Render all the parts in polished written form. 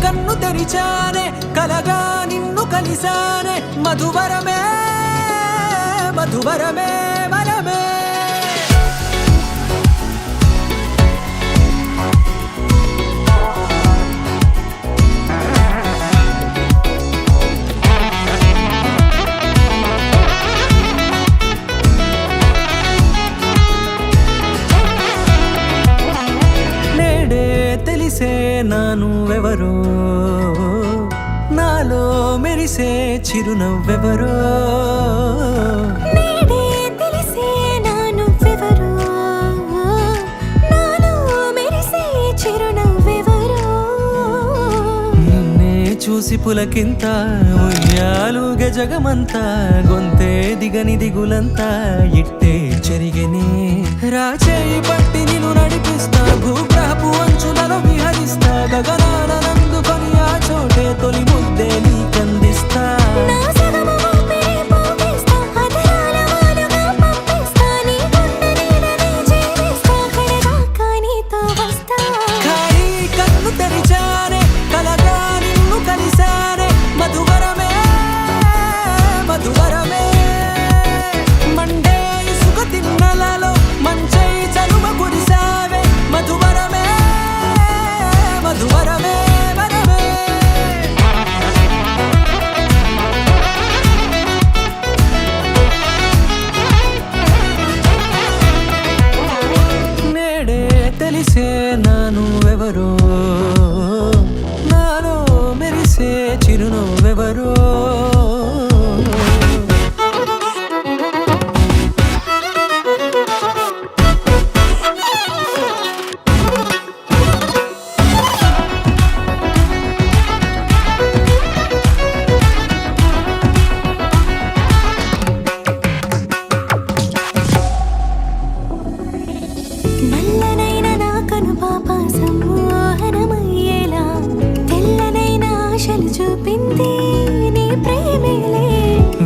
కన్ను తెరిచానే కలగా నిన్ను కలిసానే మధువరమే మధువరమే వరమే తెలిసే నానువెవరో నాలో మెరిసే చిరునవ్వెవరో నేడే తెలిసే నానువెవరో నాలో మెరిసే చిరునవ్వెవరో నిన్నే చూసి పులకింత ఉయ్యాలుగే జగమంతా గొంతే దిగని దిగులంతా ఇట్టే చెరిగెనే రాచేయి పట్టి నిన్ను నడిపిస్తా భూగ్రహపు అంచులలో విహరిస్తా గగనాన నందుకొని ఆ చోటే తొలి ముద్దే నీకందిస్తా నా సగము ఊపిరి పోగేస్తా అధరాల వాలుగా పంపిస్తా నీ గుండె నీడనే జీవిస్తా కడదాకా నీతో వస్తా ఖాళీ కన్ను తెరిచానే కలగా నిన్ను కలిసానే మధువరమే మధువరమే మండే ఇసుక తిన్నలలో మంచై చలువ కురిసావే మధువరమే మధువరమే వరమే నేడే తెలిసే నానువెవరో నాలో మెరిసే చిరునవ్వెవరో నల్లనైన నా కనుపాప సమ్మోహనమయ్యేలా తెల్లనైన ఆశలు చూపింది నీ ప్రేమేలే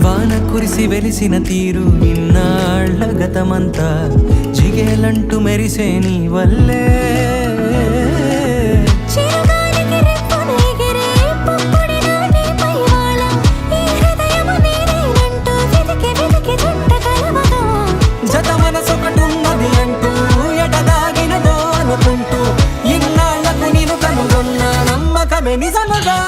వాన కురిసి వెలిసిన తీరు ఇన్నాళ్ల గతమంతా జిగేలంటూ మెరిసే నీ వల్లే చిరుగాలికి రెప్పున ఎగిరే పుప్పొడిన నీపై వాల ఈ హృదయము నీదేనంటూ వెతికి వెతికి జంట కలవగా జత మనసొకటున్నది అంటూ ఎటదాగినదో అనుకుంటూ ఇన్నాళ్లకు నేను కనుగొన్న నమ్మకమే నిజముగా